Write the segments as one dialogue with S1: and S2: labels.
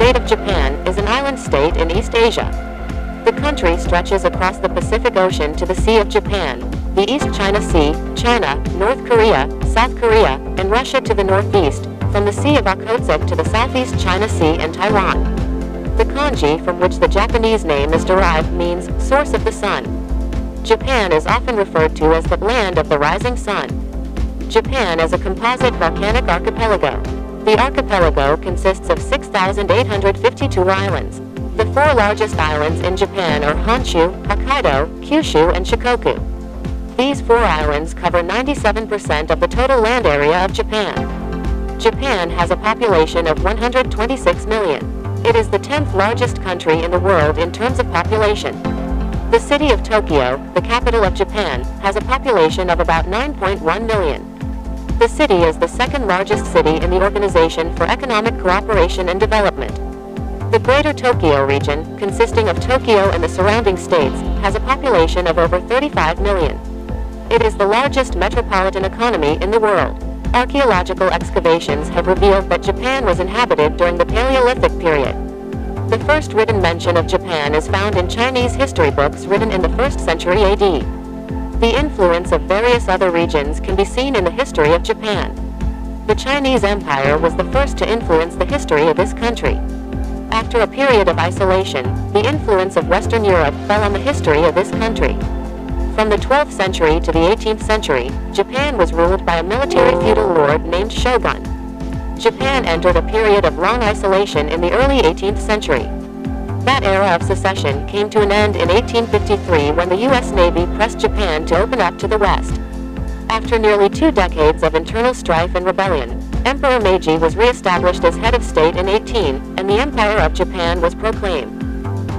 S1: state of Japan is an island state in East Asia. The country stretches across the Pacific Ocean to the Sea of Japan, the East China Sea, China, North Korea, South Korea, and Russia to the northeast, from the Sea of Okhotsk to the Southeast China Sea and Taiwan. The kanji from which the Japanese name is derived means source of the sun. Japan is often referred to as the land of the rising sun. Japan is a composite volcanic archipelago. The archipelago consists of 6,852 islands. The four largest islands in Japan are Honshu, Hokkaido, Kyushu, and Shikoku. These four islands cover 97% of the total land area of Japan. Japan has a population of 126 million. It is the 10th largest country in the world in terms of population. The city of Tokyo, the capital of Japan, has a population of about 9.1 million. The city is the second largest city in the Organization for Economic Cooperation and Development. The Greater Tokyo region, consisting of Tokyo and the surrounding states, has a population of over 35 million. It is the largest metropolitan economy in the world. Archaeological excavations have revealed that Japan was inhabited during the Paleolithic period. The first written mention of Japan is found in Chinese history books written in the 1st century AD. The influence of various other regions can be seen in the history of Japan. The Chinese Empire was the first to influence the history of this country. After a period of isolation, the influence of Western Europe fell on the history of this country. From the 12th century to the 18th century, Japan was ruled by a military feudal lord named Shogun. Japan entered a period of long isolation in the early 18th century. That era of secession came to an end in 1853 when the U.S. Navy pressed Japan to open up to the West. After nearly 2 decades of internal strife and rebellion, Emperor Meiji was re-established as head of state in 18, and the Empire of Japan was proclaimed.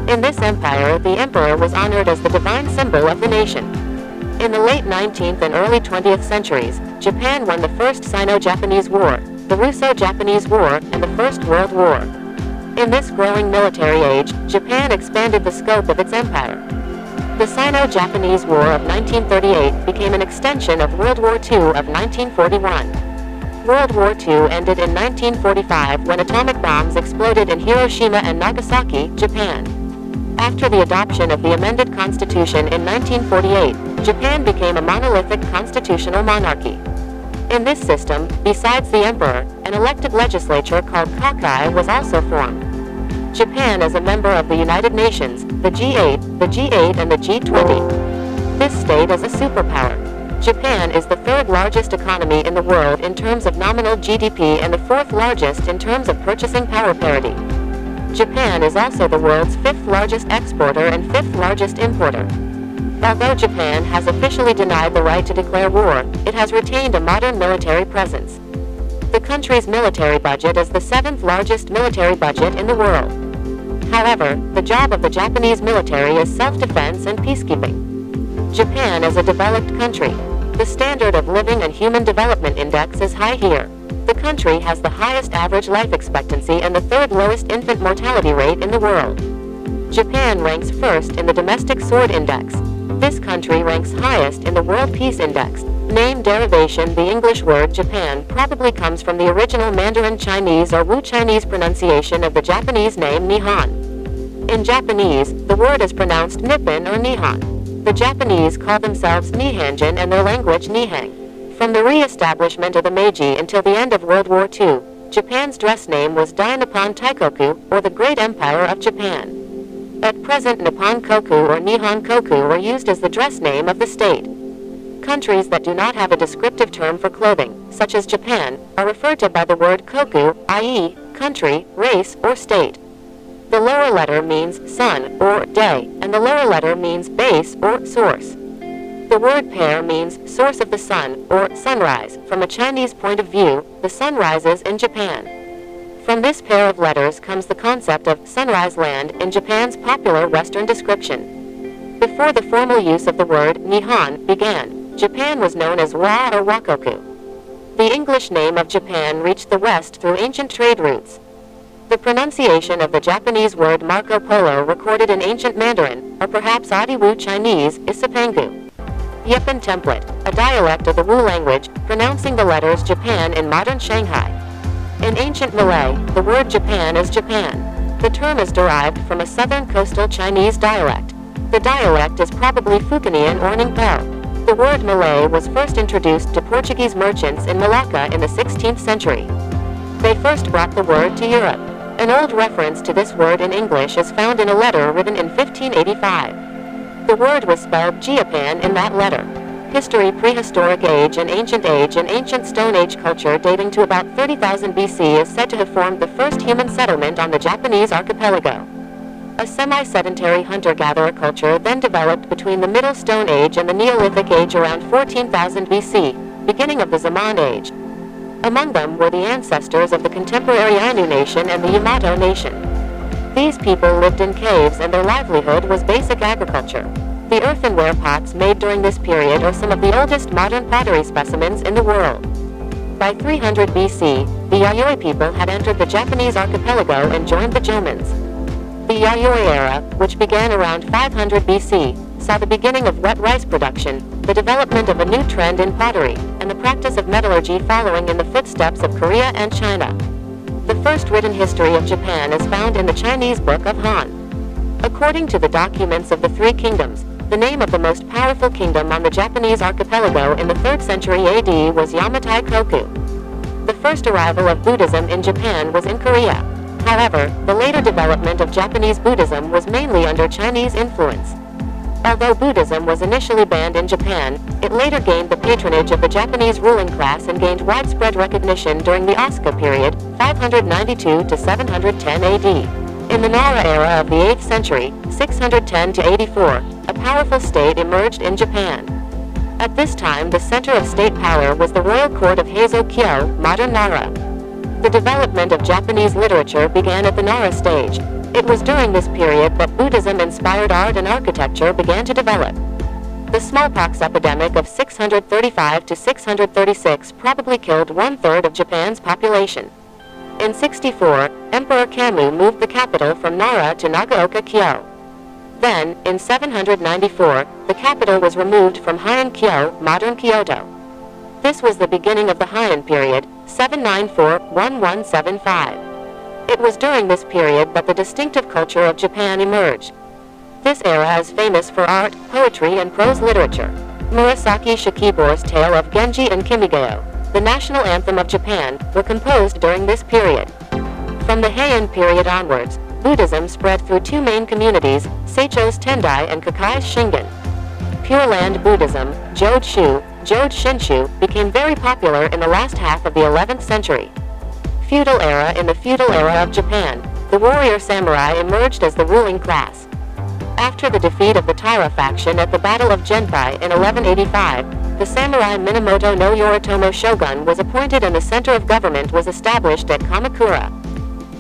S1: In this empire, the emperor was honored as the divine symbol of the nation. In the late 19th and early 20th centuries, Japan won the First Sino-Japanese War, the Russo-Japanese War, and the First World War. In this growing military age, Japan expanded the scope of its empire. The Sino-Japanese War of 1938 became an extension of World War II of 1941. World War II ended in 1945 when atomic bombs exploded in Hiroshima and Nagasaki, Japan. After the adoption of the amended constitution in 1948, Japan became a monolithic constitutional monarchy. In this system, besides the emperor, an elected legislature called Kokai was also formed. Japan is a member of the United Nations, the G8, and the G20. This state is a superpower. Japan is the 3rd largest economy in the world in terms of nominal GDP and the 4th largest in terms of purchasing power parity. Japan is also the world's 5th largest exporter and 5th largest importer. Although Japan has officially denied the right to declare war, it has retained a modern military presence. The country's military budget is the 7th largest military budget in the world. However, the job of the Japanese military is self-defense and peacekeeping. Japan is a developed country. The standard of living and human development index is high here. The country has the highest average life expectancy and the 3rd lowest infant mortality rate in the world. Japan ranks 1st in the Domestic Sword Index. This country ranks highest in the World Peace Index. Name derivation: the English word Japan probably comes from the original Mandarin Chinese or Wu Chinese pronunciation of the Japanese name Nihon. In Japanese, the word is pronounced Nippon or Nihon. The Japanese call themselves Nihanjin and their language Nihang. From the re-establishment of the Meiji until the end of World War II, Japan's dress name was Dai Nippon Taikoku, or the Great Empire of Japan. At present, Nippon Koku or Nihon Koku are used as the dress name of the state. Countries that do not have a descriptive term for clothing, such as Japan, are referred to by the word koku, i.e., country, race, or state. The lower letter means sun, or day, and the lower letter means base, or source. The word pair means source of the sun, or sunrise. From a Chinese point of view, the sun rises in Japan. From this pair of letters comes the concept of sunrise land in Japan's popular Western description. Before the formal use of the word Nihon began, Japan was known as Wa or Wakoku. The English name of Japan reached the West through ancient trade routes. The pronunciation of the Japanese word Marco Polo recorded in ancient Mandarin, or perhaps Adiwu Chinese, is Sapangu. Yipan template, a dialect of the Wu language, pronouncing the letters Japan in modern Shanghai. In ancient Malay, the word Japan is Japan. The term is derived from a southern coastal Chinese dialect. The dialect is probably Fukienese or Ningpo. The word Malay was first introduced to Portuguese merchants in Malacca in the 16th century. They first brought the word to Europe. An old reference to this word in English is found in a letter written in 1585. The word was spelled Japan in that letter. History: Prehistoric age and ancient Stone Age culture dating to about 30,000 BC is said to have formed the first human settlement on the Japanese archipelago. A semi-sedentary hunter-gatherer culture then developed between the Middle Stone Age and the Neolithic Age around 14,000 BC, beginning of the Zaman Age. Among them were the ancestors of the contemporary Ainu nation and the Yamato nation. These people lived in caves and their livelihood was basic agriculture. The earthenware pots made during this period are some of the oldest modern pottery specimens in the world. By 300 BC, the Yayoi people had entered the Japanese archipelago and joined the Jomans. The Yayoi era, which began around 500 BC, saw the beginning of wet rice production, the development of a new trend in pottery, and the practice of metallurgy following in the footsteps of Korea and China. The first written history of Japan is found in the Chinese Book of Han. According to the documents of the Three Kingdoms, the name of the most powerful kingdom on the Japanese archipelago in the 3rd century AD was Yamatai Koku. The first arrival of Buddhism in Japan was in Korea. However, the later development of Japanese Buddhism was mainly under Chinese influence. Although Buddhism was initially banned in Japan, it later gained the patronage of the Japanese ruling class and gained widespread recognition during the Asuka period, 592 to 710 AD. In the Nara era of the 8th century, 610 to 84, a powerful state emerged in Japan. At this time, the center of state power was the royal court of Heian, modern Nara. The development of Japanese literature began at the Nara stage. It was during this period that Buddhism-inspired art and architecture began to develop. The smallpox epidemic of 635 to 636 probably killed 1/3 of Japan's population. In 64, Emperor Kammu moved the capital from Nara to Nagaoka, Kyo. Then, in 794, the capital was removed from Heian, modern Kyoto. This was the beginning of the Heian period, 794-1175. It was during this period that the distinctive culture of Japan emerged. This era is famous for art, poetry, and prose literature. Murasaki Shikibu's Tale of Genji and Kimigayo, the national anthem of Japan, were composed during this period. From the Heian period onwards, Buddhism spread through two main communities, Seicho's Tendai and Kakai's Shingen. Pure Land Buddhism, Jode Shinshu, became very popular in the last half of the 11th century. Feudal era. In the feudal era of Japan, the warrior samurai emerged as the ruling class. After the defeat of the Taira faction at the Battle of Genpei in 1185, the samurai Minamoto no Yoritomo shogun was appointed and the center of government was established at Kamakura.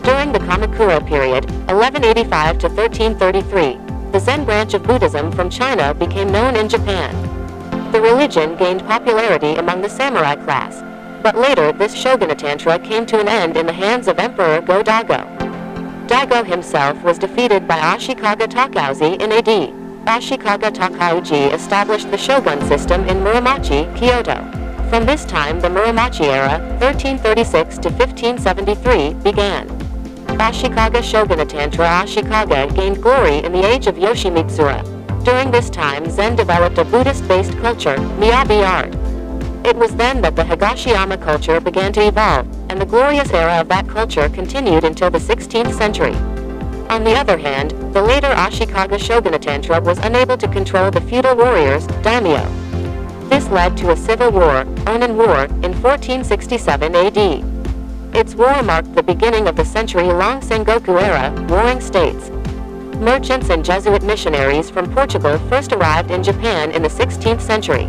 S1: During the Kamakura period, 1185 to 1333, the Zen branch of Buddhism from China became known in Japan. The religion gained popularity among the samurai class, but later this shogunatantra came to an end in the hands of Emperor Go-Daigo. Daigo himself was defeated by Ashikaga Takauji in AD. Ashikaga Takauji established the shogun system in Muromachi, Kyoto. From this time the Muromachi era, 1336 to 1573, began. Ashikaga shogunatantra. Ashikaga gained glory in the age of Yoshimitsura. During this time Zen developed a Buddhist-based culture, Miyabi art. It was then that the Higashiyama culture began to evolve, and the glorious era of that culture continued until the 16th century. On the other hand, the later Ashikaga shogunatantra was unable to control the feudal warriors, daimyo. This led to a civil war, Onin War, in 1467 AD. Its war marked the beginning of the century-long Sengoku era, warring states. Merchants and Jesuit missionaries from Portugal first arrived in Japan in the 16th century.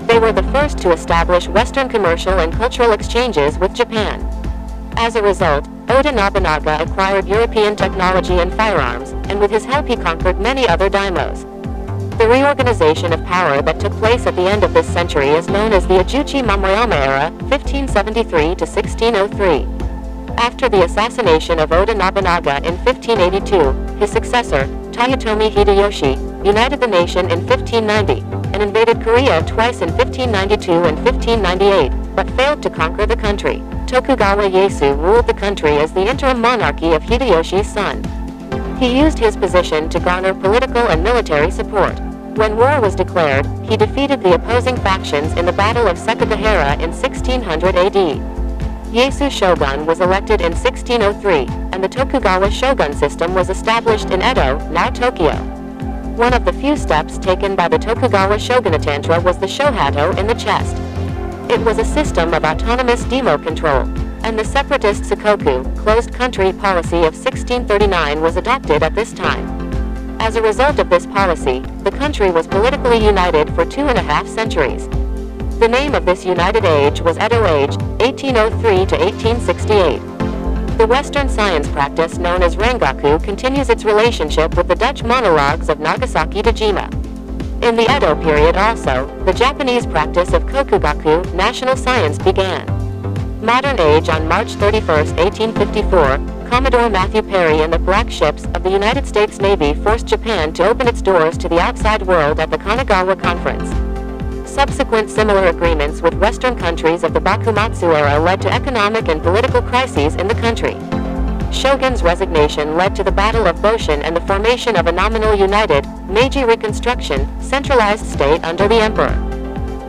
S1: They were the first to establish Western commercial and cultural exchanges with Japan. As a result, Oda Nobunaga acquired European technology and firearms, and with his help he conquered many other daimyos. The reorganization of power that took place at the end of this century is known as the Ajuchi Momoyama era, 1573 to 1603. After the assassination of Oda Nobunaga in 1582, his successor, Toyotomi Hideyoshi, united the nation in 1590, and invaded Korea twice in 1592 and 1598, but failed to conquer the country. Tokugawa Ieyasu ruled the country as the interim monarchy of Hideyoshi's son. He used his position to garner political and military support. When war was declared, he defeated the opposing factions in the Battle of Sekigahara in 1600 AD. Ieyasu shogun was elected in 1603, and the Tokugawa shogun system was established in Edo, now Tokyo. One of the few steps taken by the Tokugawa shogunatantra was the shohato in the chest. It was a system of autonomous demo control, and the separatist Sakoku, closed country policy of 1639 was adopted at this time. As a result of this policy, the country was politically united for 2.5 centuries. The name of this united age was Edo Age, 1803 to 1868. The Western science practice known as Rangaku continues its relationship with the Dutch monologues of Nagasaki Dejima. In the Edo period also, the Japanese practice of Kokugaku, national science, began. Modern age on March 31, 1854, Commodore Matthew Perry and the Black Ships of the United States Navy forced Japan to open its doors to the outside world at the Kanagawa Conference. Subsequent similar agreements with Western countries of the Bakumatsu era led to economic and political crises in the country. Shogun's resignation led to the Battle of Boshin and the formation of a nominal united, Meiji Reconstruction, centralized state under the emperor.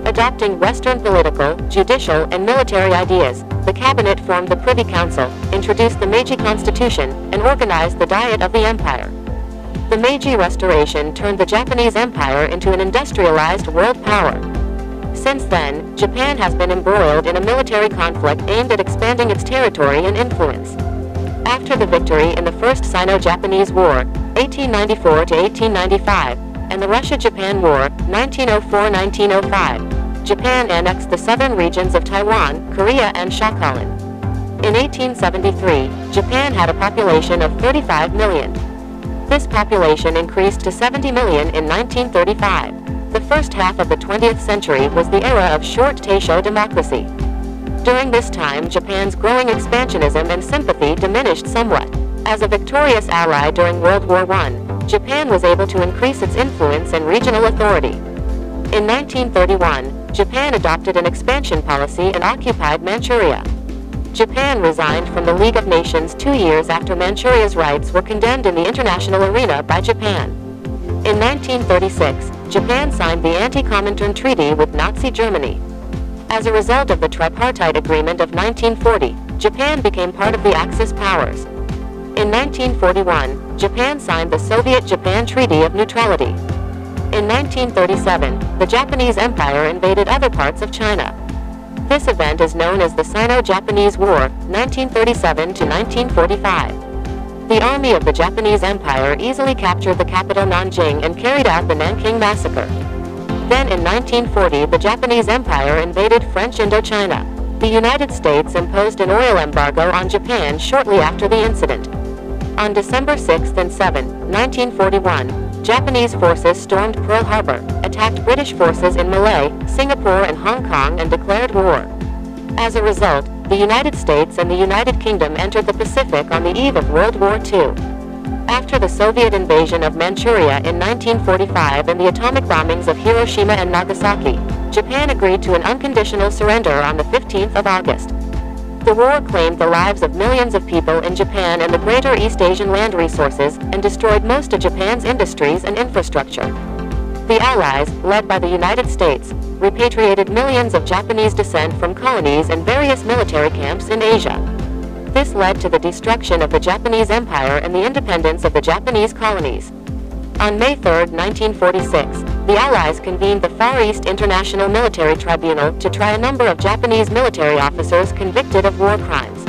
S1: Adopting Western political, judicial, and military ideas, the cabinet formed the Privy Council, introduced the Meiji Constitution, and organized the Diet of the Empire. The Meiji Restoration turned the Japanese Empire into an industrialized world power. Since then, Japan has been embroiled in a military conflict aimed at expanding its territory and influence. After the victory in the First Sino-Japanese War, 1894 to 1895, and the Russia-Japan War, 1904-1905, Japan annexed the southern regions of Taiwan, Korea, and Sakhalin. In 1873, Japan had a population of 35 million. This population increased to 70 million in 1935. The first half of the 20th century was the era of short Taisho democracy. During this time, Japan's growing expansionism and sympathy diminished somewhat. As a victorious ally during World War I, Japan was able to increase its influence and regional authority. In 1931, Japan adopted an expansion policy and occupied Manchuria. Japan resigned from the League of Nations 2 years after Manchuria's rights were condemned in the international arena by Japan. In 1936, Japan signed the Anti-Comintern Treaty with Nazi Germany. As a result of the Tripartite Agreement of 1940, Japan became part of the Axis powers. In 1941, Japan signed the Soviet-Japan Treaty of Neutrality. In 1937, the Japanese Empire invaded other parts of China. This event is known as the Sino-Japanese War, 1937 to 1945. The army of the Japanese Empire easily captured the capital Nanjing and carried out the Nanking Massacre. Then in 1940, the Japanese Empire invaded French Indochina. The United States imposed an oil embargo on Japan shortly after the incident. On December 6 and 7, 1941, Japanese forces stormed Pearl Harbor, attacked British forces in Malay, Singapore, and Hong Kong, and declared war. As a result, the United States and the United Kingdom entered the Pacific on the eve of World War II. After the Soviet invasion of Manchuria in 1945 and the atomic bombings of Hiroshima and Nagasaki, Japan agreed to an unconditional surrender on the 15th of August. The war claimed the lives of millions of people in Japan and the greater East Asian land resources, and destroyed most of Japan's industries and infrastructure. The Allies, led by the United States, repatriated millions of Japanese descent from colonies and various military camps in Asia. This led to the destruction of the Japanese Empire and the independence of the Japanese colonies. On May 3, 1946, the Allies convened the Far East International Military Tribunal to try a number of Japanese military officers convicted of war crimes.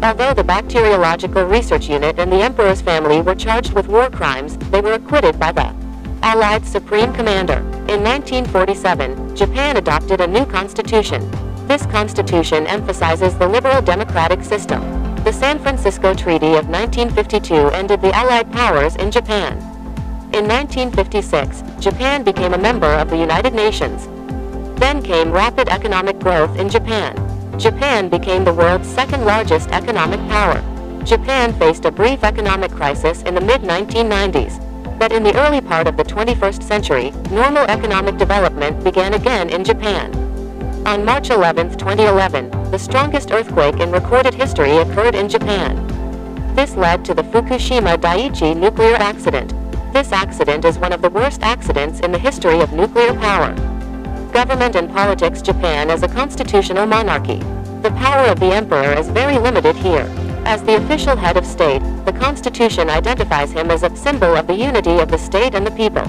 S1: Although the Bacteriological Research Unit and the Emperor's family were charged with war crimes, they were acquitted by the Allied Supreme Commander. In 1947, Japan adopted a new constitution. This constitution emphasizes the liberal democratic system. The San Francisco Treaty of 1952 ended the Allied powers in Japan. In 1956, Japan became a member of the United Nations. Then came rapid economic growth in Japan. Japan became the world's second largest economic power. Japan faced a brief economic crisis in the mid-1990s. But in the early part of the 21st century, normal economic development began again in Japan. On March 11, 2011, the strongest earthquake in recorded history occurred in Japan. This led to the Fukushima Daiichi nuclear accident. This accident is one of the worst accidents in the history of nuclear power. Government and politics. Japan is a constitutional monarchy. The power of the emperor is very limited here. As the official head of state, the constitution identifies him as a symbol of the unity of the state and the people.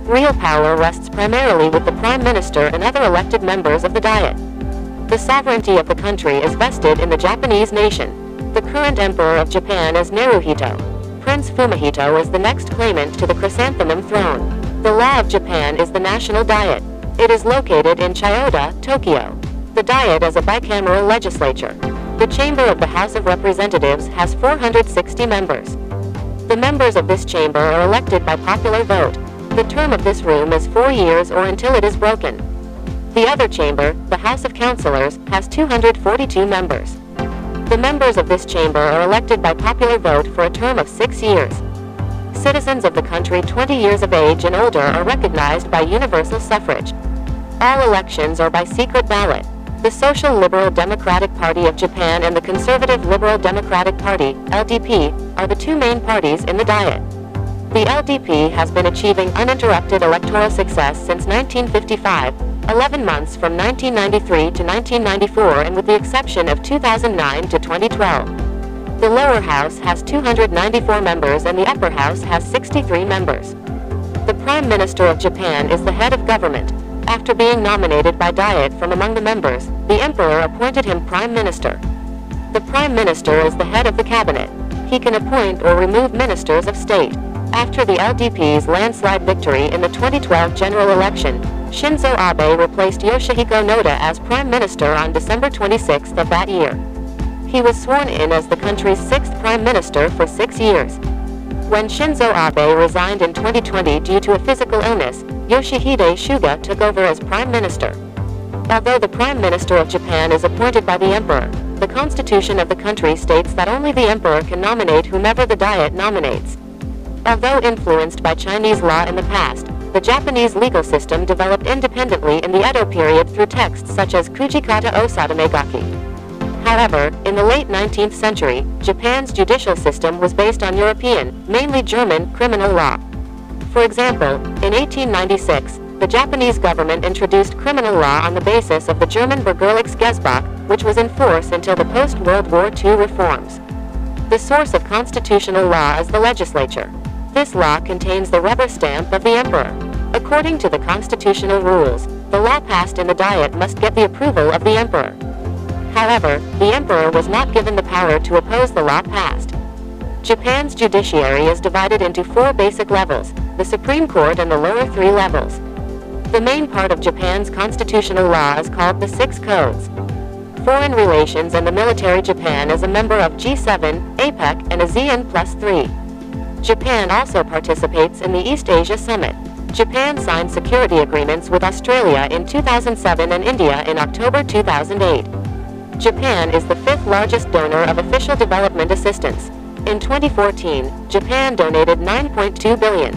S1: Real power rests primarily with the prime minister and other elected members of the Diet. The sovereignty of the country is vested in the Japanese nation. The current emperor of Japan is Naruhito. Prince Fumihito is the next claimant to the chrysanthemum throne. The law of Japan is the National Diet. It is located in Chiyoda, Tokyo. The Diet is a bicameral legislature. The chamber of the House of Representatives has 460 members. The members of this chamber are elected by popular vote. The term of this room is 4 years or until it is broken. The other chamber, the House of Councillors, has 242 members. The members of this chamber are elected by popular vote for a term of 6 years. Citizens of the country 20 years of age and older are recognized by universal suffrage. All elections are by secret ballot. The Social Liberal Democratic Party of Japan and the Conservative Liberal Democratic Party, LDP, are the two main parties in the Diet. The LDP has been achieving uninterrupted electoral success since 1955, 11 months from 1993 to 1994 and with the exception of 2009 to 2012. The lower house has 294 members and the upper house has 63 members. The Prime Minister of Japan is the head of government. After being nominated by Diet from among the members, the Emperor appointed him Prime Minister. The Prime Minister is the head of the cabinet. He can appoint or remove ministers of state. After the LDP's landslide victory in the 2012 general election, Shinzo Abe replaced Yoshihiko Noda as Prime Minister on December 26 of that year. He was sworn in as the country's 6th Prime Minister for 6 years. When Shinzo Abe resigned in 2020 due to a physical illness, Yoshihide Suga took over as Prime Minister. Although the Prime Minister of Japan is appointed by the Emperor, the constitution of the country states that only the Emperor can nominate whomever the Diet nominates. Although influenced by Chinese law in the past, the Japanese legal system developed independently in the Edo period through texts such as Kujikata Osatamegaki. However, in the late 19th century, Japan's judicial system was based on European, mainly German, criminal law. For example, in 1896, the Japanese government introduced criminal law on the basis of the German Bürgerliches, which was in force until the post-World War II reforms. The source of constitutional law is the legislature. This law contains the rubber stamp of the Emperor. According to the constitutional rules, the law passed in the Diet must get the approval of the Emperor. However, the Emperor was not given the power to oppose the law passed. Japan's judiciary is divided into 4 basic levels, the Supreme Court and the lower 3 levels. The main part of Japan's constitutional law is called the 6 Codes. Foreign relations and the military. Japan is a member of G7, APEC, and ASEAN Plus 3. Japan also participates in the East Asia Summit. Japan signed security agreements with Australia in 2007 and India in October 2008. Japan is the 5th largest donor of official development assistance. In 2014, Japan donated $9.2 billion.